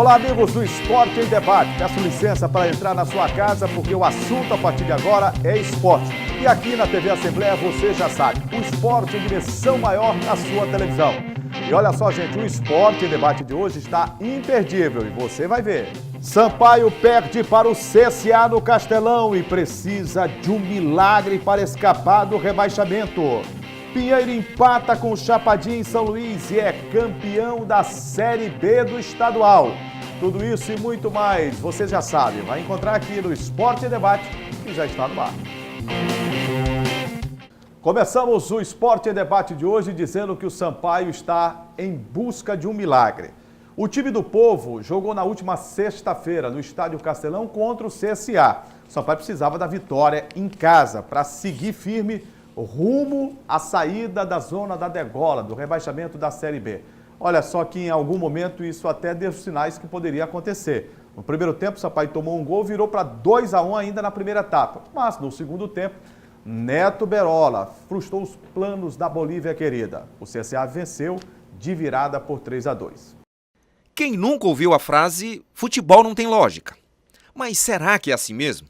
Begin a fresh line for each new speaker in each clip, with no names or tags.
Olá, amigos do Esporte em Debate. Peço licença para entrar na sua casa, porque o assunto a partir de agora é esporte. E aqui na TV Assembleia você já sabe, o esporte em dimensão maior na sua televisão. E olha só, gente, o Esporte em Debate de hoje está imperdível e você vai ver. Sampaio perde para o CSA no Castelão e precisa de um milagre para escapar do rebaixamento. Pinheiro empata com o Chapadinho em São Luís e é campeão da Série B do estadual. Tudo isso e muito mais, você já sabe, vai encontrar aqui no Esporte em Debate, que já está no ar. Começamos o Esporte em Debate de hoje dizendo que o Sampaio está em busca de um milagre. O time do Povo jogou na última sexta-feira no Estádio Castelão contra o CSA. O Sampaio precisava da vitória em casa para seguir firme rumo à saída da zona da degola, do rebaixamento da Série B. Olha só que em algum momento isso até deu sinais que poderia acontecer. No primeiro tempo, o Sampaio tomou um gol, virou para 2-1 ainda na primeira etapa. Mas no segundo tempo, Neto Berola frustrou os planos da Bolívia querida. O CSA venceu de virada por 3-2.
Quem nunca ouviu a frase futebol não tem lógica? Mas será que é assim mesmo?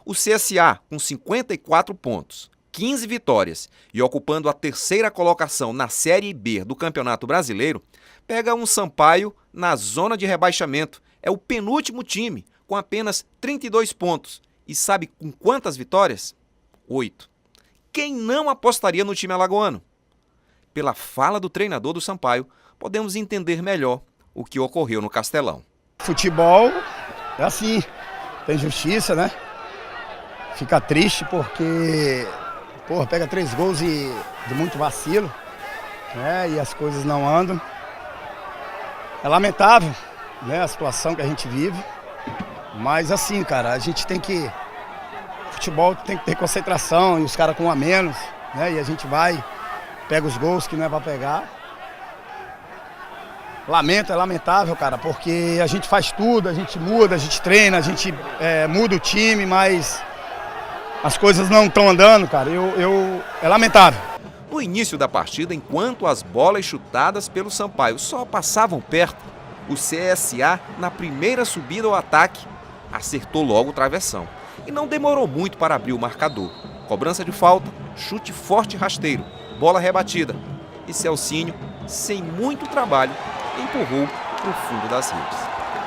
O CSA, com 54 pontos, 15 vitórias e ocupando a terceira colocação na Série B do Campeonato Brasileiro, pega um Sampaio na zona de rebaixamento. É o penúltimo time, com apenas 32 pontos. E sabe com quantas vitórias? 8. Quem não apostaria no time alagoano? Pela fala do treinador do Sampaio, podemos entender melhor o que ocorreu no Castelão.
Futebol é assim, tem justiça, né? Fica triste porque pega 3 gols de muito vacilo, né? E as coisas não andam. É lamentável, né, a situação que a gente vive, mas assim, cara, a gente tem que... Futebol tem que ter concentração e os caras com um a menos, né? E a gente vai, pega os gols que não é pra pegar. É lamentável, cara, porque a gente faz tudo, a gente muda, a gente treina, a gente muda o time, mas as coisas não estão andando, cara. É lamentável.
No início da partida, enquanto as bolas chutadas pelo Sampaio só passavam perto, o CSA, na primeira subida ao ataque, acertou logo o travessão. E não demorou muito para abrir o marcador. Cobrança de falta, chute forte e rasteiro, bola rebatida. E Celcinho, sem muito trabalho, empurrou para o fundo das redes.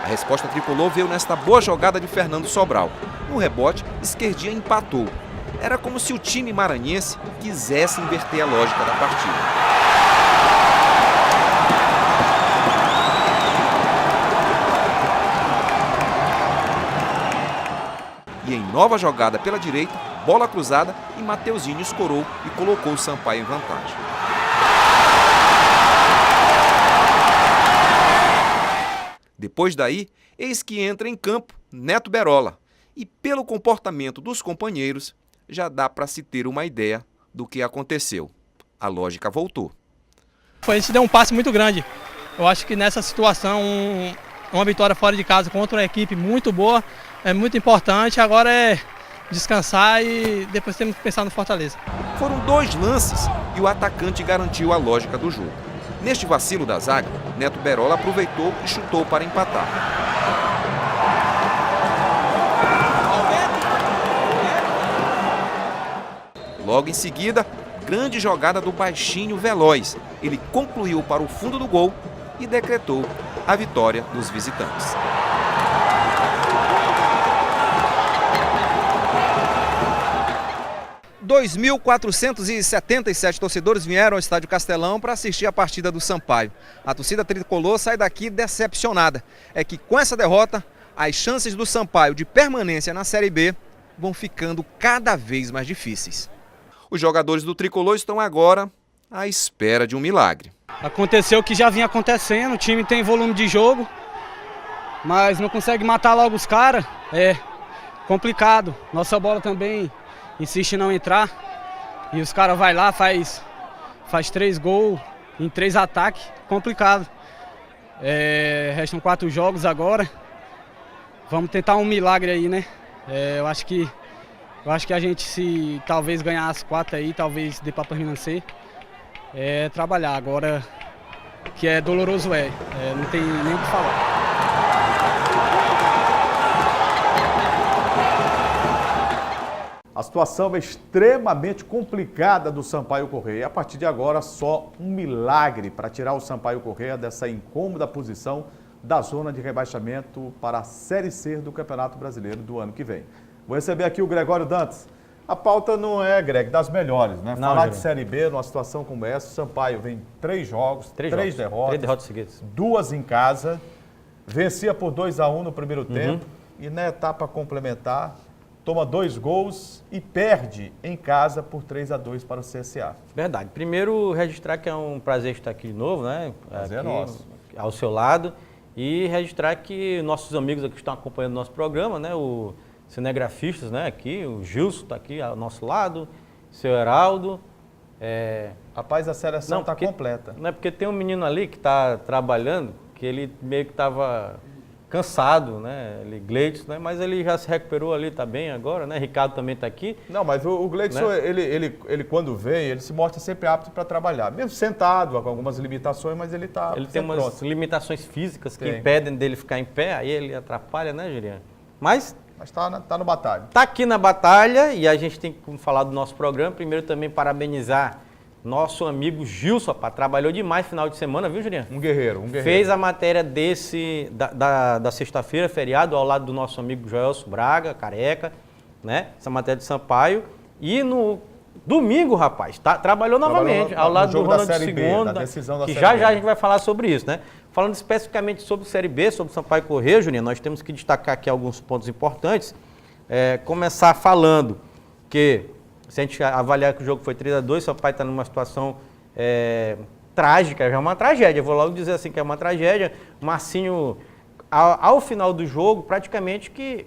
A resposta tricolor veio nesta boa jogada de Fernando Sobral. No rebote, Esquerdinha empatou. Era como se o time maranhense quisesse inverter a lógica da partida. E em nova jogada pela direita, bola cruzada e Mateuzinho escorou e colocou o Sampaio em vantagem. Depois daí, eis que entra em campo Neto Berola. E pelo comportamento dos companheiros, já dá para se ter uma ideia do que aconteceu. A lógica voltou.
A gente deu um passe muito grande. Eu acho que nessa situação, uma vitória fora de casa contra uma equipe muito boa, é muito importante. Agora é descansar e depois temos que pensar no Fortaleza.
Foram 2 lances e o atacante garantiu a lógica do jogo. Neste vacilo da zaga, Neto Berola aproveitou e chutou para empatar. Logo em seguida, grande jogada do baixinho Veloz. Ele concluiu para o fundo do gol e decretou a vitória dos visitantes. – 2.477 torcedores vieram ao Estádio Castelão para assistir a partida do Sampaio. A torcida tricolor sai daqui decepcionada. É que com essa derrota, as chances do Sampaio de permanência na Série B vão ficando cada vez mais difíceis. Os jogadores do tricolor estão agora à espera de um milagre.
Aconteceu o que já vinha acontecendo, o time tem volume de jogo, mas não consegue matar logo os caras. É complicado. Nossa bola também insiste em não entrar e os caras vai lá, faz 3 gols em 3 ataques, complicado. Restam 4 jogos agora, vamos tentar um milagre aí, né? Eu acho que a gente, se talvez ganhar as 4 aí, talvez dê para permanecer, trabalhar. Agora, que é doloroso, não tem nem o que falar.
situação é extremamente complicada do Sampaio Corrêa. A partir de agora, só um milagre para tirar o Sampaio Corrêa dessa incômoda posição da zona de rebaixamento para a Série C do Campeonato Brasileiro do ano que vem. Vou receber aqui o Gregório Dantas. A pauta não é, Greg, das melhores, né?
Não,
falar de Série B, numa situação como essa, o Sampaio vem 3 jogos, 3 derrotas.
3 derrotas seguidas.
2 em casa, vencia por 2-1 no primeiro tempo e na etapa complementar toma 2 gols e perde em casa por 3-2 para o CSA.
Verdade. Primeiro, registrar que é um prazer estar aqui de novo, né?
Prazer
aqui,
nosso.
Ao seu lado. E registrar que nossos amigos aqui que estão acompanhando o nosso programa, né? O cinegrafistas, né? Aqui, o Gilson está aqui ao nosso lado, o seu Heraldo.
Rapaz, a seleção está completa.
Não é porque tem um menino ali que está trabalhando, que ele meio que estava cansado, né? Ele, Gleidson, né? Mas ele já se recuperou ali, está bem agora, né? Ricardo também está aqui.
Não, mas o Gleidson, né? ele quando vem, ele se mostra sempre apto para trabalhar. Mesmo sentado, com algumas limitações, mas ele está
Ele tem umas
pronto.
limitações físicas que
Tem.
impedem dele ficar em pé, aí ele atrapalha, né, Juliano? Mas
está no batalha.
está aqui na batalha e a gente tem que falar do nosso programa. Primeiro também parabenizar nosso amigo Gilson, rapaz, trabalhou demais final de semana, viu, Juliano?
Um guerreiro.
Fez a matéria da sexta-feira, feriado, ao lado do nosso amigo Joelso Braga, careca, né? Essa matéria de Sampaio. E no domingo, rapaz, trabalhou novamente, ao lado do Ronald II, que já a gente vai falar sobre isso, né? Falando especificamente sobre Série B, sobre Sampaio Corrêa, Juliano, nós temos que destacar aqui alguns pontos importantes. Começar falando que, se a gente avaliar que o jogo foi 3-2, o Sampaio está numa situação trágica, já é uma tragédia, vou logo dizer assim que é uma tragédia. Marcinho, ao final do jogo, praticamente que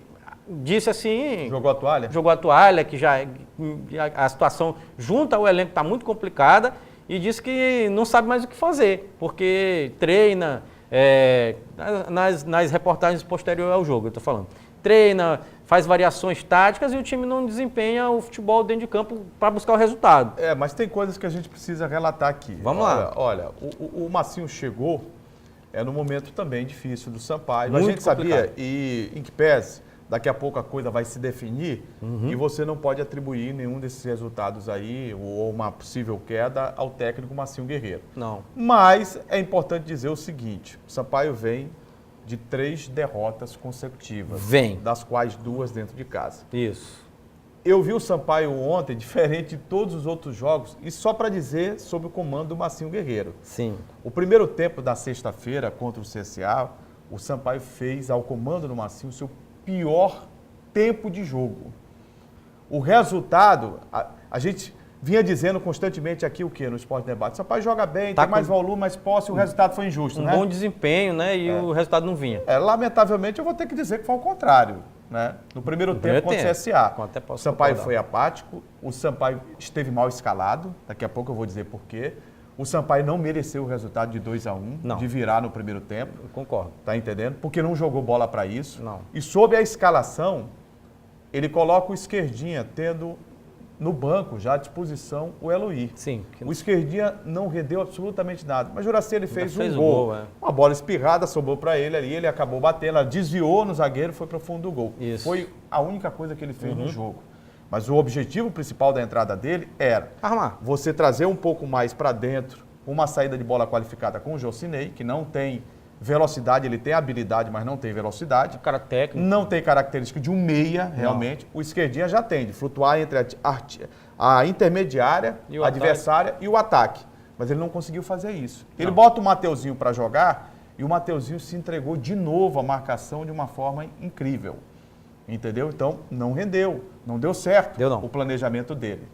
disse assim...
Jogou a toalha?
Jogou a toalha, que já a situação junto ao elenco está muito complicada e disse que não sabe mais o que fazer, porque treina, nas reportagens posteriores ao jogo, eu estou falando, treina, faz variações táticas e o time não desempenha o futebol dentro de campo para buscar o resultado.
Mas tem coisas que a gente precisa relatar aqui.
Vamos lá.
Olha, o Marcinho chegou num momento também difícil do Sampaio.
Muito
a gente
complicado.
sabia, e em que pese, daqui a pouco a coisa vai se definir e você não pode atribuir nenhum desses resultados aí, ou uma possível queda, ao técnico Marcinho Guerreiro.
Não.
Mas é importante dizer o seguinte, o Sampaio vem de 3 derrotas consecutivas. Das quais 2 dentro de casa.
Isso.
Eu vi o Sampaio ontem, diferente de todos os outros jogos, e só para dizer sobre o comando do Marcinho Guerreiro.
Sim.
O primeiro tempo da sexta-feira contra o CSA, o Sampaio fez ao comando do Marcinho o seu pior tempo de jogo. O resultado, a gente vinha dizendo constantemente aqui o quê no Esporte Debate? O Sampaio joga bem, tem mais volume, mais posse, o resultado foi injusto, né?
Um bom desempenho, né? E o resultado não vinha.
Lamentavelmente, eu vou ter que dizer que foi ao contrário, né? No primeiro tempo contra o CSA, o Sampaio foi apático, o Sampaio esteve mal escalado, daqui a pouco eu vou dizer por quê. O Sampaio não mereceu o resultado de 2-1, de virar no primeiro tempo.
Eu concordo.
Tá entendendo? Porque não jogou bola para isso.
Não.
E sob a escalação, ele coloca o Esquerdinha tendo no banco já à disposição o Eloy.
Sim.
O Esquerdinha não rendeu absolutamente nada. Mas Juraci, ele fez um
o
gol.
gol.
Uma bola espirrada, sobrou para ele ali, ele acabou batendo, ela desviou no zagueiro, foi para o fundo do gol.
Isso.
Foi a única coisa que ele fez no jogo. Mas o objetivo principal da entrada dele era
armar.
Você trazer um pouco mais para dentro, uma saída de bola qualificada com o Jocinei, que não tem velocidade, ele tem habilidade, mas não tem velocidade.
O cara técnico.
Não tem característica de um meia, realmente. Não. O Esquerdinha já tem, de flutuar entre a intermediária, a adversária e o ataque. Mas ele não conseguiu fazer isso. Não. Ele bota o Mateuzinho para jogar e o Mateuzinho se entregou de novo à marcação de uma forma incrível. Entendeu? Então, não rendeu, não deu certo o planejamento dele.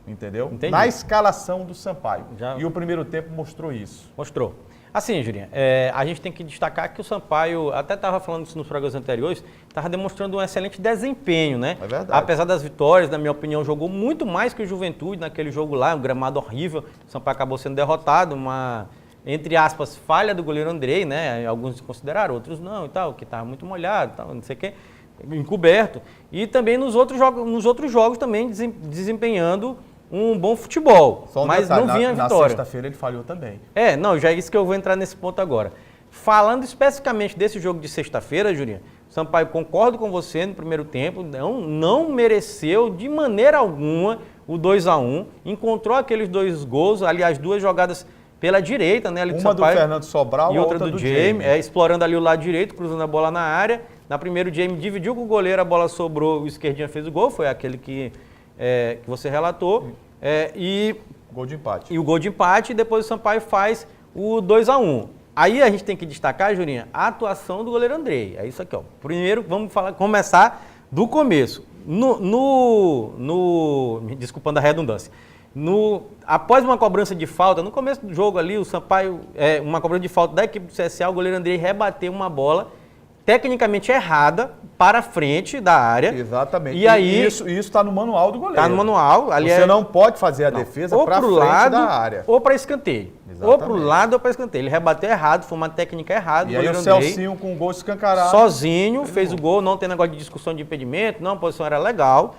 Entendeu?
Entendi.
Na escalação do Sampaio. E o primeiro tempo mostrou isso.
Mostrou. Assim, Julinha, a gente tem que destacar que o Sampaio, até estava falando isso nos programas anteriores, estava demonstrando um excelente desempenho, né?
É verdade.
Apesar das vitórias, na minha opinião, jogou muito mais que o Juventude naquele jogo lá, um gramado horrível. O Sampaio acabou sendo derrotado, uma, entre aspas, falha do goleiro Andrei, né? Alguns consideraram, outros não e tal, que estava muito molhado e tal, não sei o quê, encoberto. E também nos outros jogos também desempenhando um bom futebol, mas não vinha a vitória.
Na sexta-feira ele falhou também.
Já é isso que eu vou entrar nesse ponto agora. Falando especificamente desse jogo de sexta-feira, Julinha, o Sampaio, concordo com você no primeiro tempo, não mereceu de maneira alguma o 2-1, encontrou aqueles 2 gols, aliás, 2 jogadas pela direita, né? Ali
Uma
Sampaio,
do Fernando Sobral,
e
a
outra do Jamie, explorando ali o lado direito, cruzando a bola na área. Na primeira o Jamie dividiu com o goleiro, a bola sobrou, o esquerdinha fez o gol, foi aquele que você relatou.
Gol de empate.
E o gol de empate, e depois o Sampaio faz o 2-1. Aí a gente tem que destacar, Jurinha, a atuação do goleiro Andrei. É isso aqui, ó. Primeiro, vamos começar do começo. Desculpando a redundância. Após uma cobrança de falta, no começo do jogo ali, o Sampaio, uma cobrança de falta da equipe do CSA, o goleiro Andrei rebateu uma bola tecnicamente errada para frente da área.
Exatamente.
E aí,
isso está no manual do goleiro.
Está no manual. Ali
você não pode fazer a defesa para frente da área.
Ou para escanteio.
Exatamente.
Ou para o lado ou para escanteio. Ele rebateu errado, foi uma técnica errada.
E aí o Celcinho com o gol escancarado.
Sozinho, fez o gol, não tem negócio de discussão de impedimento, não, a posição era legal.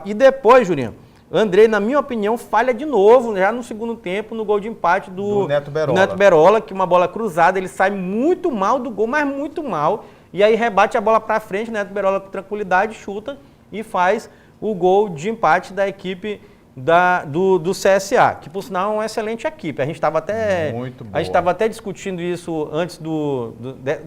E depois, Jurinho, Andrei, na minha opinião, falha de novo, já no segundo tempo, no gol de empate do
Neto
Berola, que uma bola cruzada, ele sai muito mal do gol, mas muito mal. E aí rebate a bola para frente, Neto Berola com tranquilidade, chuta e faz o gol de empate da equipe do CSA, que por sinal é uma excelente equipe. A gente estava até discutindo isso antes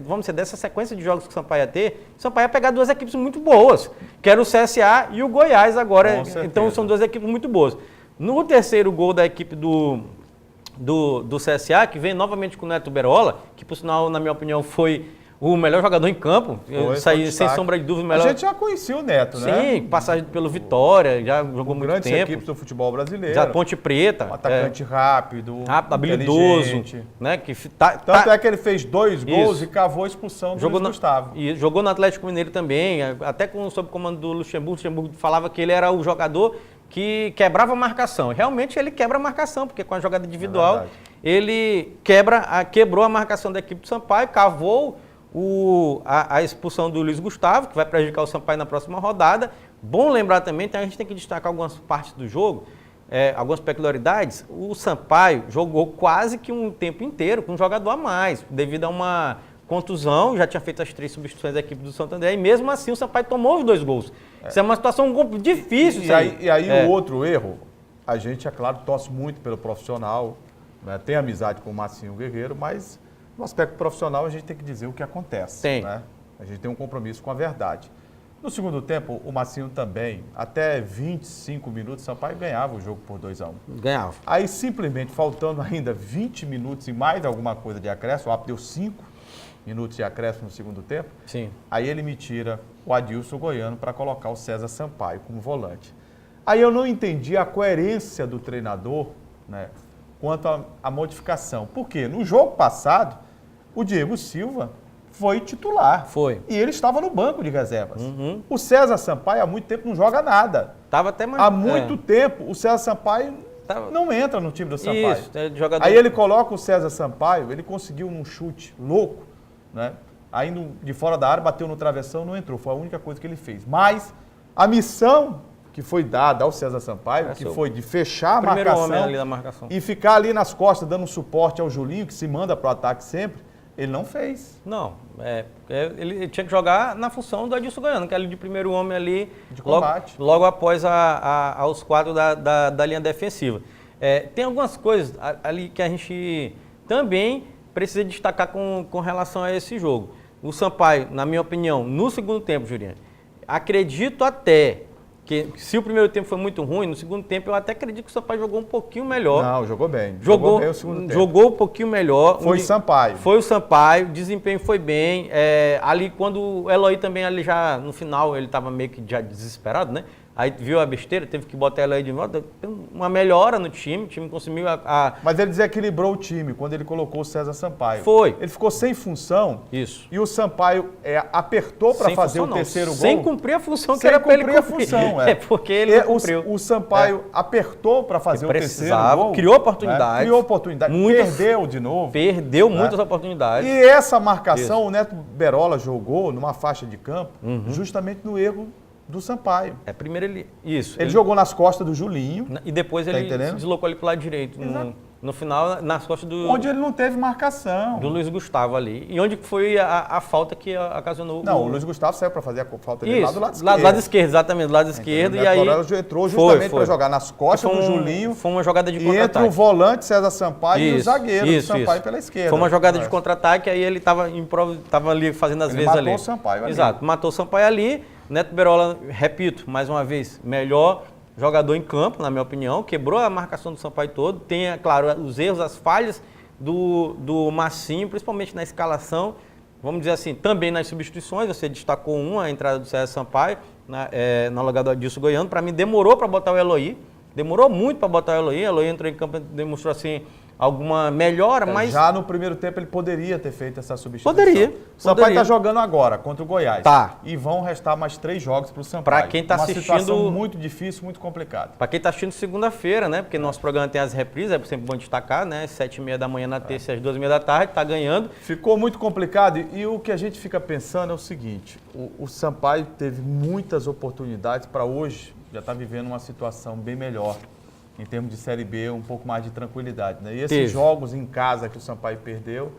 vamos dizer, dessa sequência de jogos que o Sampaio ia ter. O Sampaio ia pegar 2 equipes muito boas, que era o CSA e o Goiás agora. Então são 2 equipes muito boas. No terceiro gol da equipe do CSA, que vem novamente com o Neto Berola, que por sinal, na minha opinião, foi o melhor jogador em campo, sem sombra de dúvida.
A gente já conhecia o Neto, né?
Sim, passagem pelo Vitória, já jogou muito tempo.
Grandes equipes do futebol brasileiro.
Já Ponte Preta.
Um atacante rápido,
habilidoso. Né?
Tanto é que ele fez 2 gols e cavou a expulsão do Luiz Gustavo.
E jogou no Atlético Mineiro também, até sob comando do Luxemburgo. O Luxemburgo falava que ele era o jogador que quebrava a marcação. Realmente ele quebra a marcação, porque com a jogada individual ele quebrou a marcação da equipe do Sampaio, cavou a expulsão do Luiz Gustavo, que vai prejudicar o Sampaio na próxima rodada. Bom lembrar também, então a gente tem que destacar algumas partes do jogo, algumas peculiaridades. O Sampaio jogou quase que um tempo inteiro com um jogador a mais, devido a uma contusão, já tinha feito as 3 substituições da equipe do Santo André, e mesmo assim o Sampaio tomou os 2 gols. Isso é uma situação difícil.
E aí o outro erro, a gente, é claro, torce muito pelo profissional, né? Tem amizade com o Massinho Guerreiro, mas no aspecto profissional a gente tem que dizer o que acontece. Né? A gente tem um compromisso com a verdade. No segundo tempo, o Massinho também, até 25 minutos, o Sampaio ganhava o jogo por 2-1.
Ganhava.
Aí, simplesmente, faltando ainda 20 minutos e mais alguma coisa de acréscimo, o Apto deu 5 minutos de acréscimo no segundo tempo.
Sim.
Aí ele me tira o Adilson Goiano para colocar o César Sampaio como volante. Aí eu não entendi a coerência do treinador, né, quanto à modificação. Por quê? No jogo passado, o Diego Silva foi titular.
Foi.
E ele estava no banco de reservas. O César Sampaio há muito tempo não joga nada. Há muito tempo o César Sampaio não entra no time do Sampaio.
Isso, jogador.
Aí ele coloca o César Sampaio, ele conseguiu um chute louco, né? Aí de fora da área, bateu no travessão, não entrou. Foi a única coisa que ele fez. Mas a missão que foi dada ao César Sampaio, que foi de fechar a marcação e ficar ali nas costas, dando suporte ao Julinho, que se manda para o ataque sempre, ele não fez.
Não, ele tinha que jogar na função do Adilson Goiano, que é ali de primeiro homem ali,
de combate.
Logo após aos quadros da linha defensiva. Tem algumas coisas ali que a gente também precisa destacar com relação a esse jogo. O Sampaio, na minha opinião, no segundo tempo, Juliano, acredito até que se o primeiro tempo foi muito ruim, no segundo tempo eu até acredito que o Sampaio jogou um pouquinho melhor.
Não, jogou bem.
Jogou
bem o segundo tempo.
Jogou um pouquinho melhor.
Foi o Sampaio.
Foi o Sampaio, o desempenho foi bem. Ali quando o Eloy também, ali já no final, ele estava meio que já desesperado, né? Aí viu a besteira, teve que botar ela aí de volta. Uma melhora no time, o time conseguiu
Mas ele desequilibrou o time quando ele colocou o César Sampaio.
Foi.
Ele ficou sem função.
Isso.
E o Sampaio apertou para fazer o terceiro gol.
Sem cumprir a função que era para ele cumprir. Porque ele não cumpriu.
O Sampaio apertou para fazer o terceiro gol.
Criou oportunidade.
Criou oportunidade. Perdeu de novo.
Perdeu muitas oportunidades.
E essa marcação, o Neto Berola jogou numa faixa de campo, justamente no erro do Sampaio.
Primeiro ele... Isso.
Ele jogou nas costas do Julinho.
E depois ele se deslocou ali para o lado direito. no final, nas costas do...
Onde ele não teve marcação.
Do Luiz Gustavo ali. E onde foi a falta que ocasionou...
Não, o Luiz Gustavo saiu para fazer a falta dele lá do lado esquerdo.
Do lado esquerdo, exatamente, do lado esquerdo. E aí...
entrou justamente para jogar nas costas do
um,
Julinho.
Foi uma jogada de
e
contra-ataque.
entre o volante César Sampaio e o zagueiro do Sampaio pela esquerda.
Foi uma jogada de contra-ataque, aí ele estava ali fazendo as vezes ali.
Matou o Sampaio ali.
Exato, matou o Sampaio ali. Neto Berola, repito, mais uma vez, melhor jogador em campo, na minha opinião. Quebrou a marcação do Sampaio todo. Tem, é claro, os erros, as falhas do Massinho, principalmente na escalação. Vamos dizer assim, também nas substituições. Você destacou a entrada do César Sampaio, no lugar do Adilson Goiano. Para mim, demorou para botar o Eloy. Demorou muito para botar o Eloy. O Eloy entrou em campo e demonstrou assim alguma melhora, mas...
Já no primeiro tempo ele poderia ter feito essa substituição.
Poderia.
O Sampaio está jogando agora contra o Goiás.
Tá.
E vão restar mais 3 jogos para o Sampaio.
Para quem está assistindo...
Uma situação muito difícil, muito complicada.
Para quem está assistindo segunda-feira, né? Porque nosso programa tem as reprises, é sempre bom destacar, né? 7h30 da manhã na terça e às 2h30 da tarde, está ganhando.
Ficou muito complicado e o que a gente fica pensando é o seguinte, o Sampaio teve muitas oportunidades para hoje, já está vivendo uma situação bem melhor. Em termos de Série B, um pouco mais de tranquilidade. Né? E esses jogos em casa que o Sampaio perdeu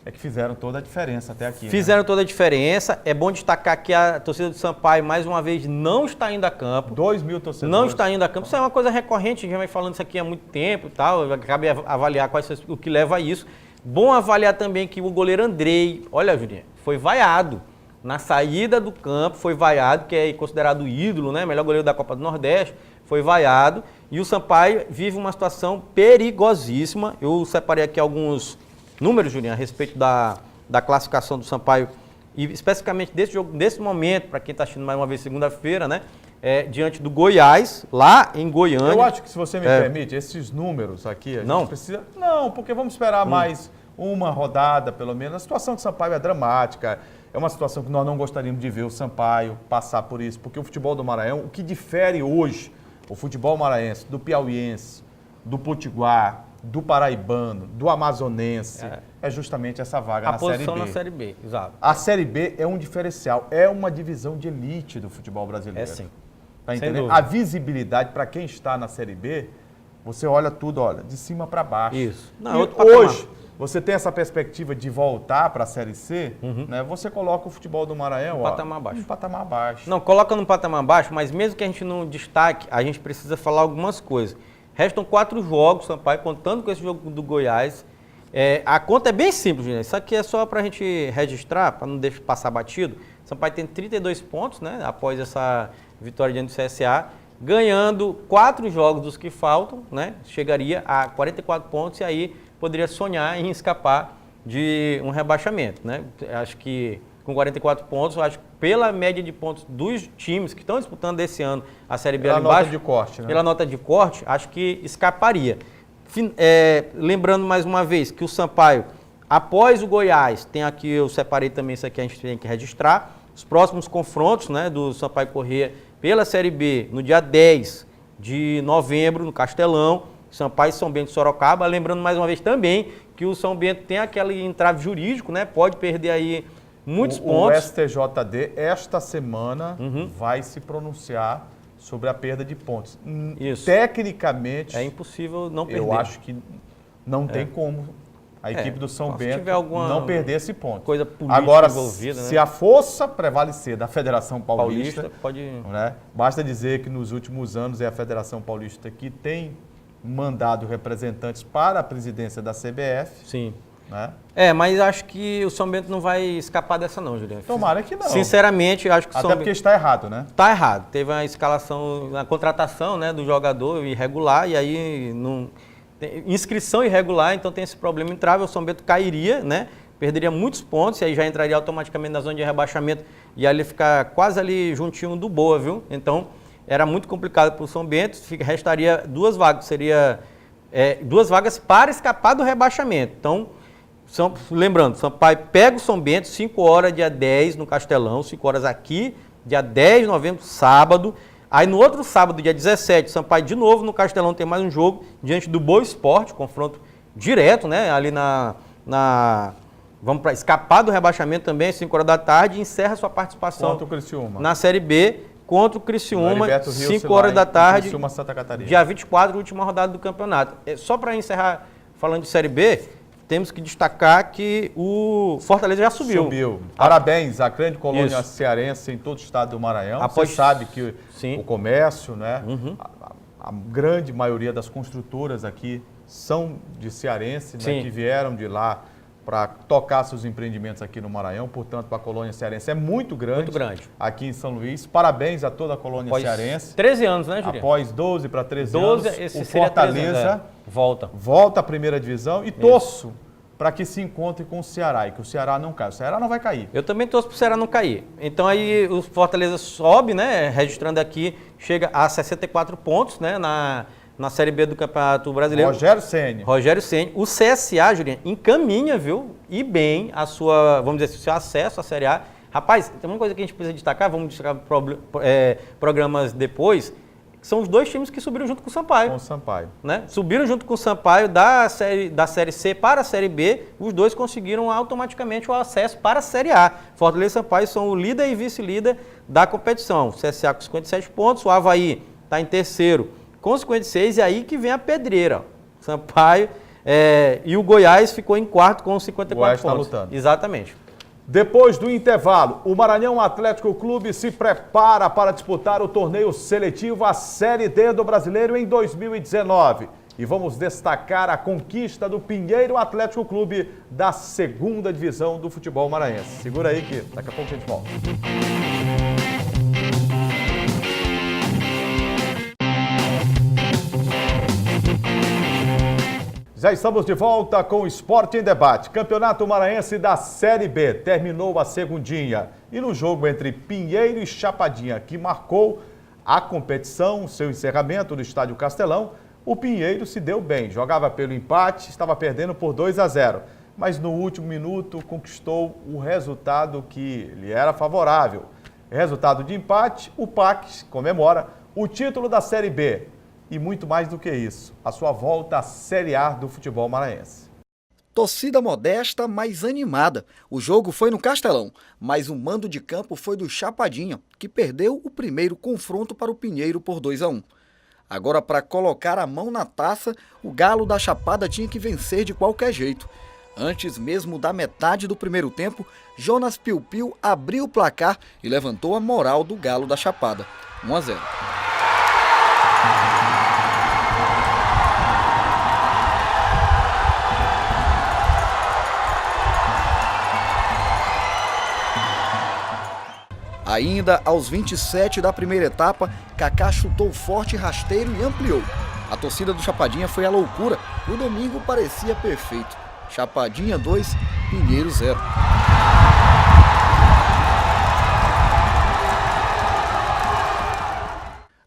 é que fizeram toda a diferença até aqui.
Fizeram toda a diferença. É bom destacar que a torcida do Sampaio, mais uma vez, não está indo a campo.
2.000 torcedores.
Não está indo a campo. Isso é uma coisa recorrente, a gente já vem falando isso aqui há muito tempo e tal. Cabe avaliar o que leva a isso. Bom avaliar também que o goleiro Andrei, olha, Julinha, foi vaiado. Na saída do campo, foi vaiado, que é considerado ídolo, né? Melhor goleiro da Copa do Nordeste. Foi vaiado e o Sampaio vive uma situação perigosíssima. Eu separei aqui alguns números, Julinho, a respeito da classificação do Sampaio e especificamente desse jogo, desse momento, para quem está assistindo mais uma vez segunda-feira, né? Diante do Goiás, lá em Goiânia.
Eu acho que, se você me permite, esses números aqui, a gente precisa... Não, porque vamos esperar mais uma rodada, pelo menos. A situação do Sampaio é dramática. É uma situação que nós não gostaríamos de ver o Sampaio passar por isso, porque o futebol do Maranhão, o que difere hoje o futebol maranhense, do piauiense, do potiguar, do paraibano, do amazonense, é justamente essa vaga na Série B. A
posição na Série B, exato.
A Série B é um diferencial, é uma divisão de elite do futebol brasileiro.
É sim.
Tá entendendo? A visibilidade para quem está na Série B, você olha tudo, olha, de cima para baixo.
Isso.
Não, hoje, você tem essa perspectiva de voltar para a Série C, né? Você coloca o futebol do Maranhão,
um patamar baixo.
Um patamar baixo.
Não, coloca num patamar baixo, mas mesmo que a gente não destaque, a gente precisa falar algumas coisas. Restam 4 jogos, Sampaio, contando com esse jogo do Goiás. A conta é bem simples, gente. Isso aqui é só para a gente registrar, para não deixar passar batido. Sampaio tem 32 pontos, né? Após essa vitória diante do CSA. Ganhando 4 jogos dos que faltam, né? Chegaria a 44 pontos e aí poderia sonhar em escapar de um rebaixamento, né? Acho que com 44 pontos, acho que pela média de pontos dos times que estão disputando esse ano a Série B ali embaixo,
nota de corte, né?
Pela nota de corte, acho que escaparia. Lembrando mais uma vez que o Sampaio, após o Goiás, tem aqui, eu separei também isso aqui, a gente tem que registrar, os próximos confrontos, né, do Sampaio Corrêa pela Série B, no dia 10 de novembro, no Castelão, Sampaio e São Bento de Sorocaba. Lembrando mais uma vez também que o São Bento tem aquele entrave jurídico, né? Pode perder aí muitos pontos.
O STJD, esta semana, vai se pronunciar sobre a perda de pontos.
Isso.
Tecnicamente...
É impossível não perder.
Eu acho que não tem como a equipe do São Bento não perder esse ponto.
Coisa política
agora,
envolvida,
se
né?
a força prevalecer da Federação Paulista
pode...
né? Basta dizer que nos últimos anos é a Federação Paulista que tem mandado representantes para a presidência da CBF.
Sim.
Né?
Mas acho que o São Bento não vai escapar dessa não, Juliano.
Tomara que não.
Sinceramente, acho que o São
Bento... porque está errado, né?
Está errado. Teve a escalação, a contratação, né, do jogador irregular e aí não... inscrição irregular, então tem esse problema entrave, o São Bento cairia, né? Perderia muitos pontos e aí já entraria automaticamente na zona de rebaixamento e aí ele ficar quase ali juntinho do Boa, viu? Então era muito complicado para o São Bento, restaria 2 vagas, seria 2 vagas para escapar do rebaixamento. Então, lembrando, Sampaio pega o São Bento, 5 horas dia 10 no Castelão, 5 horas aqui, dia 10 de novembro, sábado. Aí no outro sábado, dia 17, Sampaio de novo no Castelão tem mais um jogo diante do Boa Esporte, confronto direto, né? Ali vamos para escapar do rebaixamento também, 5 horas da tarde, e encerra sua participação
contra o Criciúma
na Série B contra o Criciúma, 5 horas da tarde,
Criciúma, Santa Catarina.
dia 24, última rodada do campeonato. Só para encerrar falando de Série B, temos que destacar que o Fortaleza já subiu.
Subiu. Parabéns à grande colônia
Isso.
cearense em todo o estado do Maranhão.
Após-
Você sabe que
Sim.
o comércio, né? A grande maioria das construtoras aqui são de cearense, né?
Sim.
Que vieram de lá para tocar seus empreendimentos aqui no Maranhão. Portanto, a colônia cearense é muito grande.
Muito grande.
Aqui em São Luís. Parabéns a toda a colônia
Após
cearense.
13 anos, né, Juliano?
Após 12 para 13
12,
anos,
esse
o
seria 13
Fortaleza
anos, volta.
volta à primeira divisão e torço para que se encontre com o Ceará e que o Ceará não caia. O Ceará não vai cair.
Eu também torço pro Ceará não cair. Então aí o Fortaleza sobe, né? Registrando aqui, chega a 64 pontos, né? Na Série B do Campeonato Brasileiro.
Rogério Ceni.
O CSA, Juliano, encaminha, viu? E bem a sua, vamos dizer assim, o seu acesso à Série A. Rapaz, tem uma coisa que a gente precisa destacar, vamos destacar programas depois, que são os dois times que subiram junto com o Sampaio.
Com o Sampaio.
Né? Subiram junto com o Sampaio da série C para a Série B, os dois conseguiram automaticamente o acesso para a Série A. Fortaleza e Sampaio são o líder e vice-líder da competição. O CSA com 57 pontos, o Avaí está em terceiro com 56, e aí que vem a pedreira. Sampaio e o Goiás ficou em quarto com 54
Goiás tá
pontos.
lutando.
Exatamente.
Depois do intervalo, o Maranhão Atlético Clube se prepara para disputar o torneio seletivo à Série D do Brasileiro em 2019. E vamos destacar a conquista do Pinheiro Atlético Clube da segunda divisão do futebol maranhense. Segura aí que daqui a pouco a gente volta. Já estamos de volta com o Esporte em Debate. Campeonato Maranhense da Série B terminou a segundinha. E no jogo entre Pinheiro e Chapadinha, que marcou a competição, seu encerramento no Estádio Castelão, o Pinheiro se deu bem. Jogava pelo empate, estava perdendo por 2-0. Mas no último minuto conquistou o resultado que lhe era favorável. Resultado de empate, o Pax comemora o título da Série B. E muito mais do que isso, a sua volta à Série A do futebol maranhense.
Torcida modesta, mas animada. O jogo foi no Castelão, mas o mando de campo foi do Chapadinha, que perdeu o primeiro confronto para o Pinheiro por 2-1. Agora, para colocar a mão na taça, o Galo da Chapada tinha que vencer de qualquer jeito. Antes mesmo da metade do primeiro tempo, Jonas Piu-Piu abriu o placar e levantou a moral do Galo da Chapada. 1-0. Ainda aos 27 da primeira etapa, Kaká chutou forte, rasteiro e ampliou. A torcida do Chapadinha foi à loucura. O domingo parecia perfeito. Chapadinha 2, Pinheiro 0.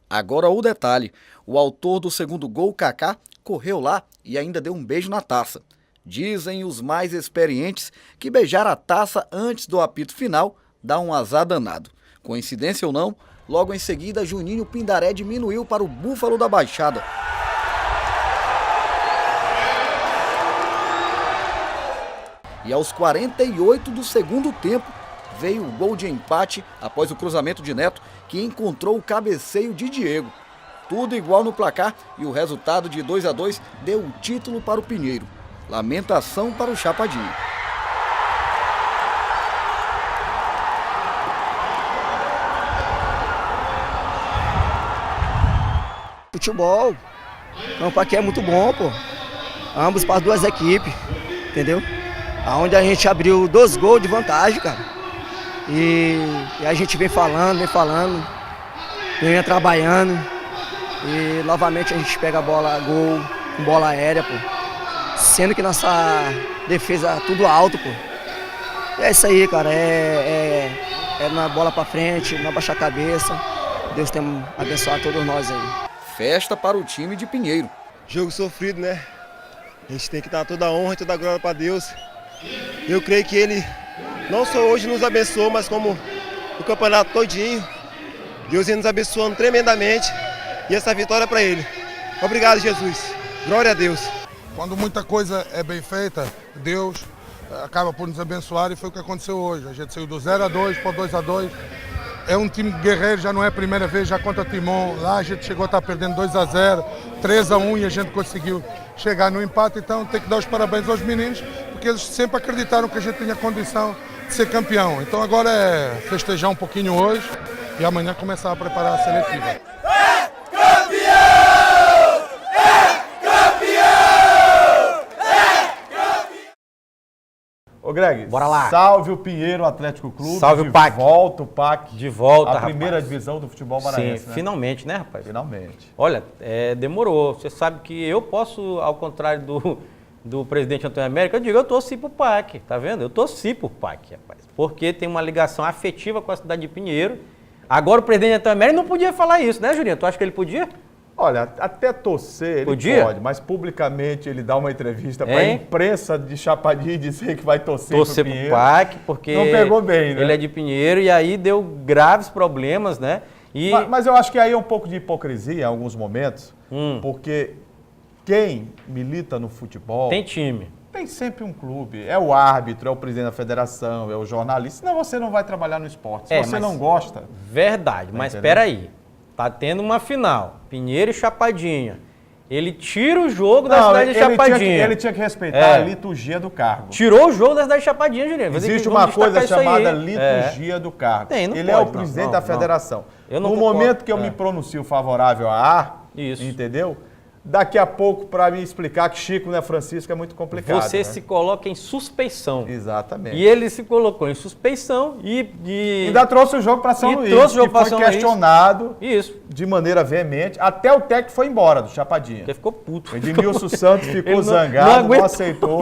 Agora o detalhe. O autor do segundo gol, Kaká, correu lá e ainda deu um beijo na taça. Dizem os mais experientes que beijar a taça antes do apito final dá um azar danado. Coincidência ou não, logo em seguida Juninho Pindaré diminuiu para o Búfalo da Baixada. E aos 48 do segundo tempo, veio o gol de empate após o cruzamento de Neto, que encontrou o cabeceio de Diego. Tudo igual no placar e o resultado de 2-2 deu o título para o Pinheiro. Lamentação para o Chapadinha.
Futebol, o campo aqui é muito bom, pô. Ambos para as duas equipes, entendeu? Aonde a gente abriu 2 gols de vantagem, cara. E a gente vem falando, vem trabalhando. E novamente a gente pega a bola, gol, com bola aérea, pô. Sendo que nossa defesa tudo alto, pô. E é isso aí, cara. É na bola pra frente, não abaixar a cabeça. Deus tem abençoado todos nós aí.
Festa para o time de Pinheiro.
Jogo sofrido, né? A gente tem que dar toda a honra e toda a glória para Deus. Eu creio que Ele não só hoje nos abençoou, mas como o campeonato todinho. Deus vem nos abençoando tremendamente e essa vitória é para Ele. Obrigado, Jesus. Glória a Deus.
Quando muita coisa é bem feita, Deus acaba por nos abençoar e foi o que aconteceu hoje. A gente saiu do 0-2 para 2-2. é um time guerreiro, já não é a primeira vez, já contra Timon. Lá a gente chegou a estar perdendo 2-0, 3-1 e a gente conseguiu chegar no empate. Então tem que dar os parabéns aos meninos, porque eles sempre acreditaram que a gente tinha condição de ser campeão. Então agora é festejar um pouquinho hoje e amanhã começar a preparar a seletiva.
Ô Greg,
Bora lá.
Salve o Pinheiro Atlético Clube.
Salve o PAC.
De volta o PAC.
De volta,
A
rapaz.
primeira divisão do futebol maranhense,
Sim,
né?
finalmente, né, rapaz?
Finalmente.
Olha, demorou. Você sabe que eu posso, ao contrário do presidente Antônio América, eu digo, eu torci pro PAC, tá vendo? Eu torci pro PAC, rapaz. Porque tem uma ligação afetiva com a cidade de Pinheiro. Agora o presidente Antônio América não podia falar isso, né, Julinho? Tu acha que ele podia?
Olha, até torcer ele
Podia?
pode, mas publicamente ele dá uma entrevista para a imprensa de Chapadinha e dizer que vai torcer
Torcer
pro
pro
Pinheiro.
PAC, porque
Não pegou bem, né?
ele é de Pinheiro e aí deu graves problemas, né? E
Mas eu acho que aí é um pouco de hipocrisia em alguns momentos, porque quem milita no futebol
tem time.
tem sempre um clube. É o árbitro, é o presidente da federação, é o jornalista. Senão você não vai trabalhar no esporte. Se você
mas-
não gosta...
Verdade, mas
entendendo?
espera aí. Tá tendo uma final, Pinheiro e Chapadinha. Ele tira o jogo da cidade de Chapadinha.
Ele tinha que respeitar
É.
a liturgia do cargo.
Tirou o jogo da cidade de Chapadinha, Juliano.
Existe
Vamos
uma coisa
destacar isso aí.
chamada liturgia do cargo.
Tem, não
ele
pode,
é o presidente
não,
da
não.
federação.
Eu não
no
concordo.
momento que eu me pronuncio favorável a A,
Isso.
entendeu? Daqui a pouco, para me explicar que Chico não é Francisco, é muito complicado.
Você
né?
se coloca em suspeição.
Exatamente.
E ele se colocou em suspeição e
ainda trouxe o jogo para São
E
Luís,
trouxe o jogo
que
pra
foi
São Luís.
questionado
Isso,
de maneira veemente. Até o técnico foi embora do Chapadinha.
porque ficou puto.
Edmilson Santos ficou
Ele
zangado, não
aguentou.
aceitou,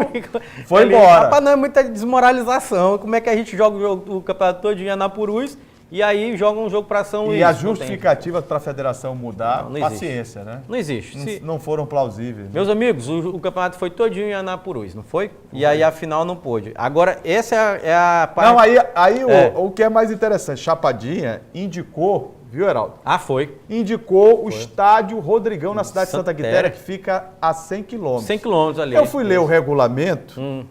foi
Ele,
embora.
Rapaz, não é muita desmoralização. Como é que a gente joga o campeonato todo em Anapurus e aí joga um jogo para São Luís?
E a
Não tem.
justificativa para a federação mudar,
Não existe.
paciência, né?
Não existe. Se-
Não foram plausíveis. né?
Meus amigos, o campeonato foi todinho em Anapurus, não foi? E aí a final não pôde. Agora, essa é a parte...
Não, aí
É.
o que é mais interessante, Chapadinha indicou, viu, Heraldo?
Ah, foi.
Indicou o estádio Rodrigão na cidade de Santa
Santa
Quitéria,
Quitéria.
que fica a 100 quilômetros.
100 quilômetros ali.
Eu fui ler o regulamento.
Hum.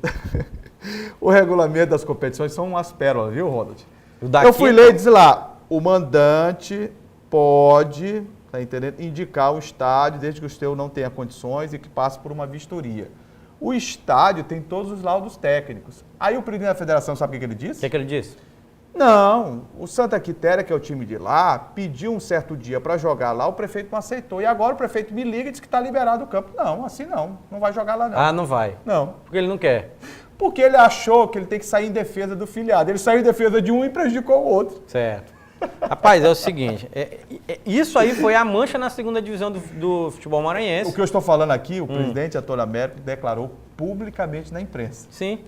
O regulamento das competições são umas pérolas, viu, Ronald?
O daqui-
Eu fui ler e diz lá, o mandante pode, tá entendendo, indicar o estádio desde que o seu não tenha condições e que passe por uma vistoria. O estádio tem todos os laudos técnicos. Aí o presidente da federação, sabe o que ele
O
disse?
que ele disse?
Não, o Santa Quitéria, que é o time de lá, pediu um certo dia para jogar lá, o prefeito não aceitou. E agora o prefeito me liga e diz que está liberado o campo. Não, assim não vai jogar lá não.
Ah, não vai.
Não,
Porque ele não quer.
porque ele achou que ele tem que sair em defesa do filiado. Ele saiu em defesa de um e prejudicou o outro.
Certo. Rapaz, é o seguinte, isso aí foi a mancha na segunda divisão do futebol
O
maranhense.
que eu estou falando aqui, o presidente Antônio Américo declarou publicamente na imprensa.
Sim,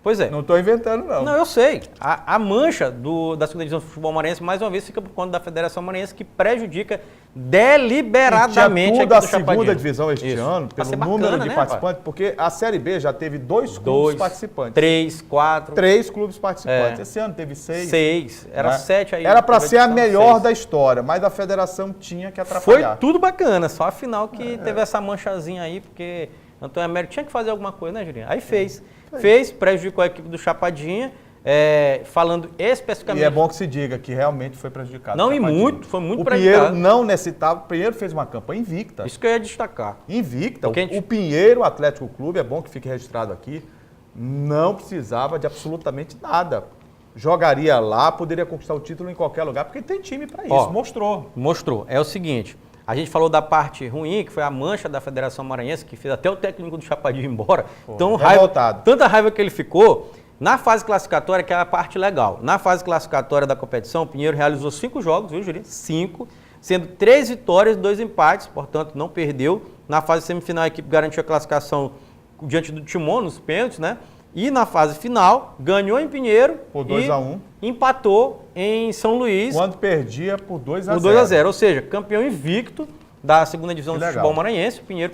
pois é.
Não estou inventando, não.
Não, eu sei. A mancha da segunda divisão do futebol maranhense, mais uma vez, fica por conta da Federação Maranhense, que prejudica deliberadamente
E tinha
a
tudo a
equipe do
segunda
Chapadinha.
divisão este
Isso.
ano,
Pra
pelo
ser
número
bacana,
de
né,
participantes, porque a Série B já teve dois clubes
Dois,
participantes.
3, 4,
3 clubes participantes.
É.
Esse ano teve 6.
6. Era
né?
7 aí.
Era para
teve
ser a
edição,
melhor
6.
da história, mas a federação tinha que
Foi
atrapalhar.
tudo bacana, só a final que teve essa manchazinha aí, porque Antônio Américo tinha que fazer alguma coisa, né, Julinho? Aí fez. Fez, prejudicou a equipe do Chapadinha, falando especificamente...
E é bom que se diga que realmente foi prejudicado.
Não,
o
e
Chapadinha.
muito, foi muito
o
prejudicado.
Pinheiro não necessitava, o Pinheiro fez uma campanha invicta.
Isso que eu ia destacar.
Invicta.
Porque a gente-
O Pinheiro Atlético Clube, é bom que fique registrado aqui, não precisava de absolutamente nada. Jogaria lá, poderia conquistar o título em qualquer lugar, porque tem time para isso,
Ó,
mostrou.
Mostrou. É o seguinte, a gente falou da parte ruim, que foi a mancha da Federação Maranhense, que fez até o técnico do Chapadinho ir embora. Então,
revoltado.
tanta raiva que ele ficou. Na fase classificatória, que é a parte legal, na fase classificatória da competição, o Pinheiro realizou 5 jogos, viu, Júlio? 5, sendo 3 vitórias e 2 empates, portanto, não perdeu. Na fase semifinal, a equipe garantiu a classificação diante do Timon, nos pênaltis, né? E na fase final, ganhou em Pinheiro
Por 2 a 1.
empatou em São Luís
Quando perdia por 2 a 0.
por 2 a 0, ou seja, campeão invicto da segunda divisão
Que
do
legal.
futebol maranhense. O Pinheiro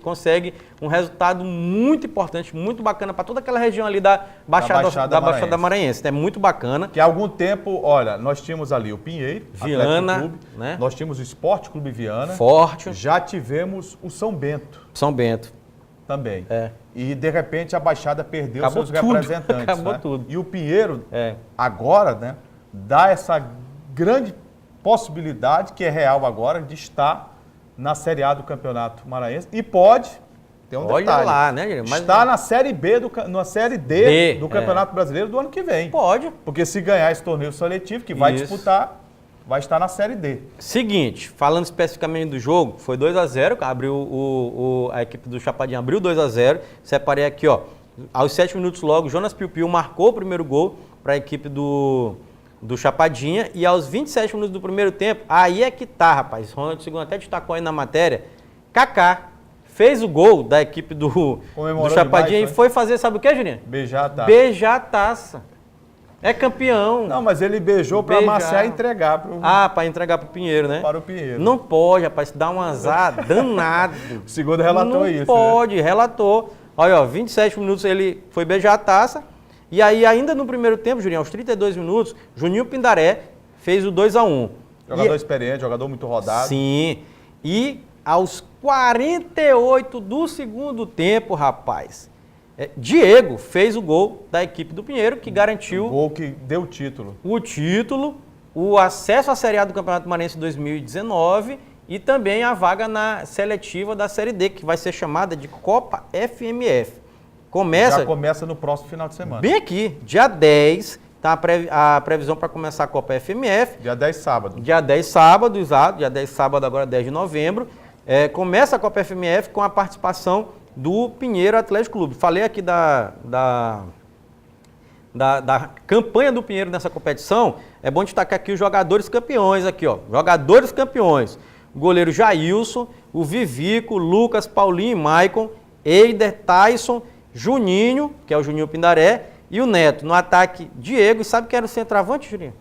consegue um resultado muito importante, muito bacana para toda aquela região ali da Baixada Maranhense. É muito bacana.
Que há algum tempo, olha, nós tínhamos ali o Pinheiro,
Viana,
Atlético Clube,
né?
Nós tínhamos o Esporte Clube Viana,
Forte.
já tivemos o São Bento
São Bento.
também.
É.
E de repente a Baixada perdeu
Acabou
seus
tudo.
representantes.
Acabou
né?
tudo.
E o Pinheiro,
É.
agora, né, dá essa grande possibilidade, que é real agora, de estar na Série A do Campeonato Maranhense e pode, tem um
Olha
detalhe,
lá, né, Juninho? Mas-
está na Série B, na Série D do Campeonato Brasileiro do ano que vem.
Pode.
Porque se ganhar esse torneio seletivo, que vai
Isso.
disputar, vai estar na Série D.
Seguinte, falando especificamente do jogo, foi 2-0, abriu a equipe do Chapadinha abriu 2-0, separei aqui, ó, aos 7 minutos logo, Jonas Piu Piu marcou o primeiro gol para a equipe do Chapadinha, e aos 27 minutos do primeiro tempo, aí é que tá, rapaz, Ronald II até destacou aí na matéria, Kaká fez o gol da equipe do Chapadinha
demais,
e foi fazer, sabe o que, Juninho?
Beijar a taça.
Beijar a taça. É campeão.
Não, mas ele beijou para
Beijar.
amassar e entregar
Para entregar pro Pinheiro, né?
para o Pinheiro.
Não pode, rapaz, dá um azar danado.
O segundo relatou
Não
isso.
pode, relatou. Olha, ó, 27 minutos ele foi beijar a taça. E aí, ainda no primeiro tempo, Juninho, aos 32 minutos, Juninho Pindaré fez o 2-1.
Jogador experiente, jogador muito rodado.
Sim. E aos 48 do segundo tempo, rapaz, Diego fez o gol da equipe do Pinheiro, que garantiu
O gol que deu o título.
o título, o acesso à Série A do Campeonato Maranhense 2019 e também a vaga na seletiva da Série D, que vai ser chamada de Copa FMF.
Já começa no próximo final de semana.
Bem aqui, dia 10, tá a previsão para começar a Copa FMF.
Dia 10, sábado.
Dia 10, sábado, exato, dia 10, sábado, agora 10 de novembro. Começa a Copa FMF com a participação do Pinheiro Atlético Clube. Falei aqui da campanha do Pinheiro nessa competição. É bom destacar aqui os jogadores campeões aqui, ó. Jogadores campeões. O goleiro Jailson, o Vivico, Lucas, Paulinho e Maicon, Eider, Tyson, Juninho, que é o Juninho Pindaré, e o Neto. No ataque, Diego. E sabe quem era o centroavante, Juninho?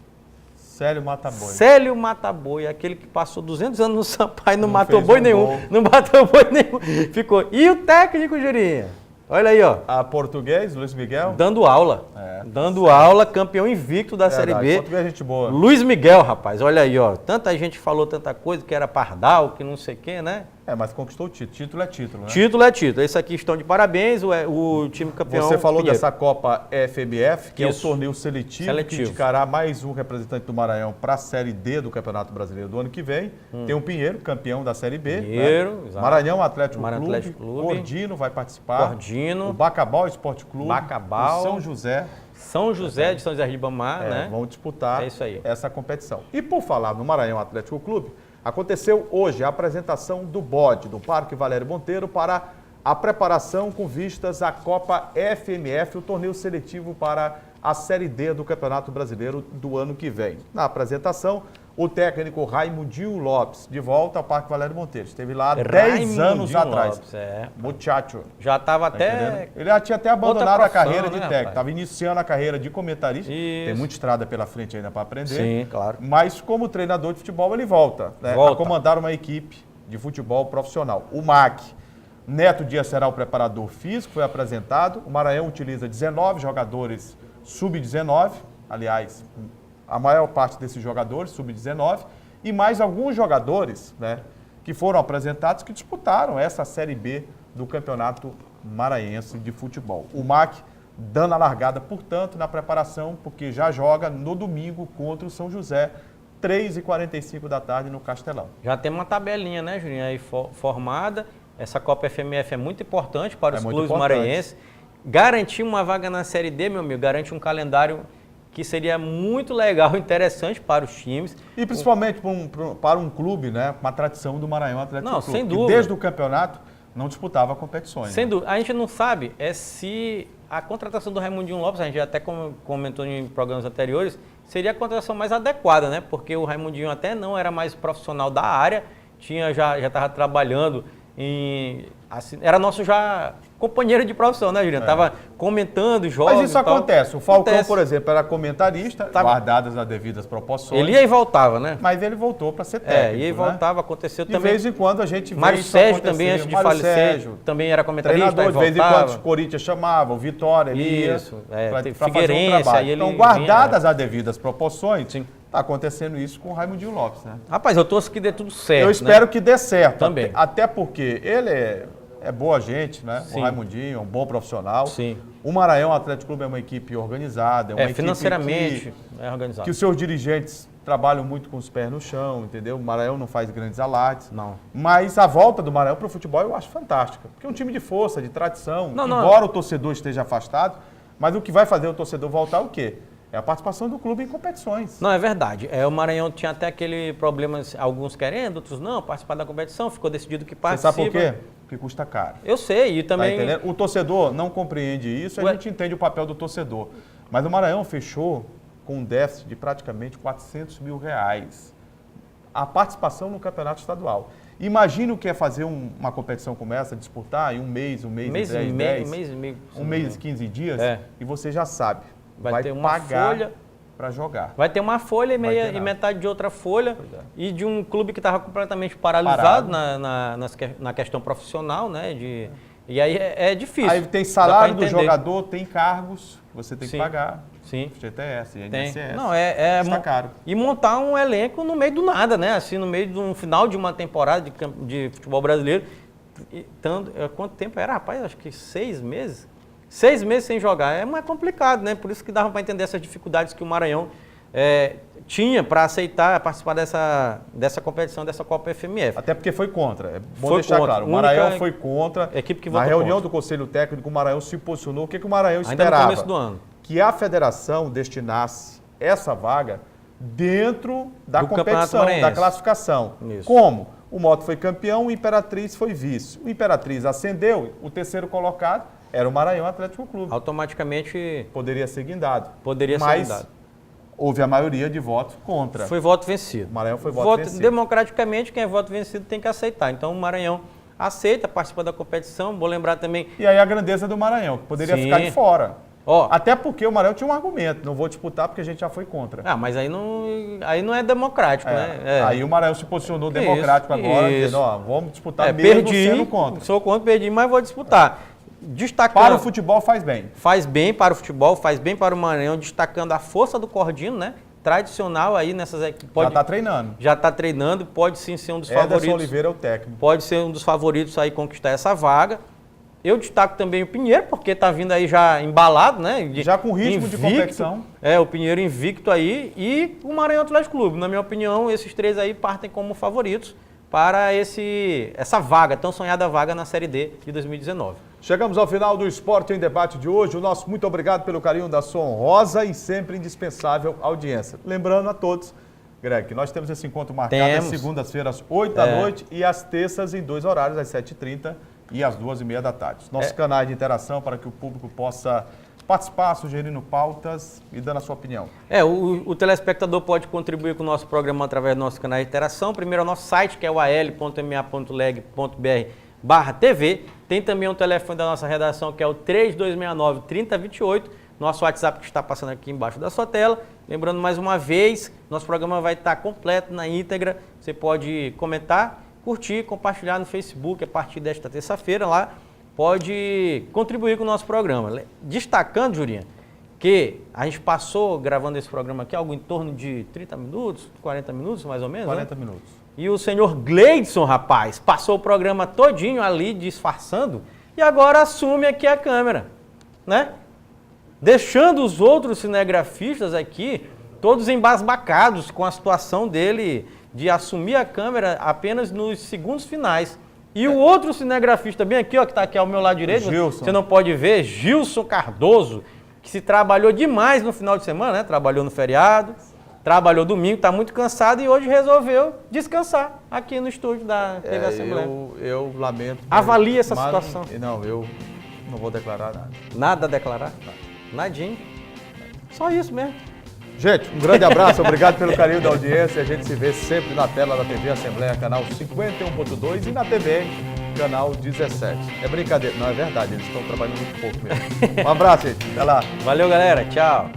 Célio Mataboi.
Célio Mataboi, aquele que passou 200 anos no Sampaio e não matou
fez
boi
um
nenhum.
gol.
Não matou boi nenhum. Ficou. E o técnico, Jurinha? Olha aí, ó.
A português, Luiz Miguel.
Dando aula. Dando aula, campeão invicto da Série
Verdade,
B.
português é gente boa.
Luiz Miguel, rapaz, olha aí, ó. Tanta gente falou tanta coisa, que era pardal, que não sei o quê, né?
Mas conquistou o título. Título é título, né?
Título é título. Esse aqui estão de parabéns, o time campeão.
Você falou
Pinheiro.
dessa Copa FBF, que
Isso.
é o torneio seletivo,
Seletivo.
que indicará mais um representante do Maranhão para a Série D do Campeonato Brasileiro do ano que vem. Tem o Pinheiro, campeão da Série B.
Pinheiro, exato.
Maranhão Atlético
Maranhão
Clube.
Atlético Clube.
Gordino vai participar.
Gordino.
O Bacabal Esporte Clube.
Bacabal.
O São José.
São José de São José de Ribamar, né?
Vão disputar
É isso aí.
essa competição. E por falar no Maranhão Atlético Clube, aconteceu hoje a apresentação do bode do Parque Valério Monteiro para a preparação com vistas à Copa FMF, o torneio seletivo para a Série D do Campeonato Brasileiro do ano que vem. Na apresentação, o técnico Raimundinho Lopes, de volta ao Parque Valério Monteiro. Esteve lá há 10 anos atrás.
Lopes,
Muchacho.
Já estava
Tá
até...
entendendo? Ele já tinha até abandonado a
profissão,
carreira de
né,
técnico,
rapaz?
estava iniciando a carreira de comentarista.
Isso.
Tem muita estrada pela frente ainda para aprender.
Sim, claro.
Mas como treinador de futebol, ele volta, né,
Volta.
a comandar uma equipe de futebol profissional. O MAC. Neto Dias será o preparador físico, foi apresentado. O Maranhão utiliza 19 jogadores sub-19, aliás, a maior parte desses jogadores sub-19, e mais alguns jogadores, né, que foram apresentados que disputaram essa Série B do Campeonato Maranhense de Futebol. O MAC dando a largada, portanto, na preparação, porque já joga no domingo contra o São José, 3h45 da tarde no Castelão.
Já tem uma tabelinha, né, Juninho, aí formada. Essa Copa FMF é muito importante para os clubes maranhenses. Garantir uma vaga na Série D, meu amigo, garante um calendário que seria muito legal, interessante para os times.
E principalmente para um clube, né, com a tradição do Maranhão Atlético
Não,
Clube,
sem
que
dúvida.
desde o campeonato não disputava competições.
Sem
né?
dúvida. A gente não sabe se a contratação do Raimundinho Lopes, a gente até comentou em programas anteriores, seria a contratação mais adequada, né? Porque o Raimundinho até não era mais profissional da área, já estava trabalhando assim, era nosso já companheiro de profissão, né, Juliano? Estava comentando jogos.
Mas isso
e tal.
acontece. O Falcão,
Acontece.
por exemplo, era comentarista, guardadas as devidas proporções.
Ele ia e voltava, né?
Mas ele voltou para ser técnico.
Ia e voltava, aconteceu
De
também.
vez em quando a gente vê
Mário
isso
Sérgio
acontecer.
também, antes de
Mário
falecer,
Sérgio,
também era comentarista,
treinador,
aí
de vez em quando
voltava.
o Corinthians chamava, o Vitória, ele
Isso,
ia
tem
para fazer um
Figueirense,
trabalho.
aí ele
Então,
vinha,
guardadas as devidas proporções,
Sim.
está acontecendo isso com o Raimundinho Lopes, né?
Rapaz, eu torço que dê tudo certo.
Eu espero que dê certo.
Também.
Até porque ele é boa gente, né?
Sim.
O Raimundinho é um bom profissional.
Sim.
O Maranhão Atlético Clube é uma equipe organizada, é uma equipe
financeiramente é organizado.
que os seus dirigentes trabalham muito com os pés no chão, entendeu? O Maranhão não faz grandes alardes.
Não.
Mas a volta do Maranhão para o futebol eu acho fantástica. Porque é um time de força, de tradição.
Não.
Embora o torcedor esteja afastado, mas o que vai fazer o torcedor voltar é o quê? É a participação do clube em competições.
Não, é verdade. O Maranhão tinha até aquele problema, alguns querendo, outros não, participar da competição, ficou decidido que
Você
participa.
sabe por quê? Porque custa caro.
Eu sei, e também...
Tá entendendo? O torcedor não compreende isso, a gente entende o papel do torcedor. Mas o Maranhão fechou com um déficit de praticamente R$400 mil. A participação no campeonato estadual. Imagine o que é fazer uma competição como essa, disputar em um mês e 10,
um mês e meio.
um mês e 15 dias,
É.
e você já sabe,
Vai ter uma
pagar
folha
para jogar.
Vai ter uma folha e,
Vai ter nada.
e metade de outra folha,
Pois é.
e de um clube que estava completamente paralisado na questão profissional, né? E aí é difícil.
Aí tem
Dá
salário
pra
do
entender.
jogador, tem cargos que você tem que
Sim.
pagar.
Sim.
FGTS,
Tem.
INSS.
Não,
Custa caro.
E montar um elenco no meio do nada, né? Assim, no meio de um final de uma temporada de futebol brasileiro. Quanto tempo era, rapaz? Acho que 6 meses. 6 meses sem jogar. É mais complicado, né? Por isso que dava para entender essas dificuldades que o Maranhão tinha para aceitar participar dessa competição, dessa Copa FMF.
Até porque foi contra. É bom
Foi
deixar
contra.
claro. O Maranhão foi contra.
Equipe que
Na
votou
reunião
contra.
do Conselho Técnico, o Maranhão se posicionou. O que o Maranhão
Ainda
esperava?
no começo do ano.
Que a federação destinasse essa vaga dentro da
Do Campeonato
competição,
Maranhense.
da classificação.
Isso.
Como? O Moto foi campeão, o Imperatriz foi vice. O Imperatriz ascendeu, o terceiro colocado era o Maranhão Atlético Clube.
Automaticamente
Poderia ser guindado.
poderia ser
Mas
mudado.
houve a maioria de votos contra.
Foi voto vencido.
O Maranhão foi voto vencido.
Democraticamente, quem é voto vencido tem que aceitar. Então, o Maranhão aceita, participa da competição. Vou lembrar também...
E aí a grandeza do Maranhão, que poderia
Sim.
ficar de fora.
Ó,
Até porque o Maranhão tinha um argumento, não vou disputar porque a gente já foi contra.
mas aí não é democrático, né?
Aí o Maranhão se posicionou democrático agora,
isso.
dizendo, ó, vamos disputar mesmo sendo contra.
Sou contra, perdi, mas vou disputar. Destacando,
Para o futebol faz bem.
faz bem para o futebol, faz bem para o Maranhão, destacando a força do Cordino, né? Tradicional aí nessas equipes.
Já está treinando.
Já está treinando, pode sim ser um dos
Ederson
favoritos.
Oliveira é o técnico.
Pode ser um dos favoritos aí conquistar essa vaga. Eu destaco também o Pinheiro, porque está vindo aí já embalado, né?
Já com ritmo de competição.
O Pinheiro invicto aí e o Maranhão Atlético Clube. Na minha opinião, esses três aí partem como favoritos para essa vaga, tão sonhada vaga na Série D de 2019.
Chegamos ao final do Esporte em Debate de hoje. O nosso muito obrigado pelo carinho da sua honrosa e sempre indispensável audiência. Lembrando a todos, Greg, que nós temos esse encontro marcado às segundas-feiras, 8 da noite, e às terças em 2 horários, às 7h30 e às 2h30 da tarde. Nossos canais de interação para que o público possa participar, sugerindo pautas e dando a sua opinião.
O telespectador pode contribuir com o nosso programa através do nosso canal de interação. Primeiro é o nosso site, que é o al.ma.leg.br/TV. Tem também o telefone da nossa redação, que é o 3269-3028. Nosso WhatsApp que está passando aqui embaixo da sua tela. Lembrando mais uma vez, nosso programa vai estar completo na íntegra. Você pode comentar, curtir, compartilhar no Facebook a partir desta terça-feira lá. Pode contribuir com o nosso programa. Destacando, Jurinha, que a gente passou gravando esse programa aqui algo em torno de 30 minutos, 40 minutos mais ou menos,
40
né?
minutos.
E o senhor Gleidson, rapaz, passou o programa todinho ali disfarçando e agora assume aqui a câmera, né? Deixando os outros cinegrafistas aqui todos embasbacados com a situação dele de assumir a câmera apenas nos segundos finais. E o outro cinegrafista bem aqui, ó, que está aqui ao meu lado direito,
Gilson.
você não pode ver, Gilson Cardoso, que se trabalhou demais no final de semana, né? Trabalhou no feriado, trabalhou domingo, está muito cansado e hoje resolveu descansar aqui no estúdio da TV Assembleia.
Eu lamento.
Avalie essa situação.
Não, eu não vou declarar nada.
Nada a declarar? Nadinho. Só isso mesmo.
Gente, um grande abraço, obrigado pelo carinho da audiência. A gente se vê sempre na tela da TV Assembleia, canal 51.2 e na TV, canal 17. É brincadeira, não é verdade, eles estão trabalhando muito pouco mesmo. Um abraço, gente. Até lá.
Valeu, galera. Tchau.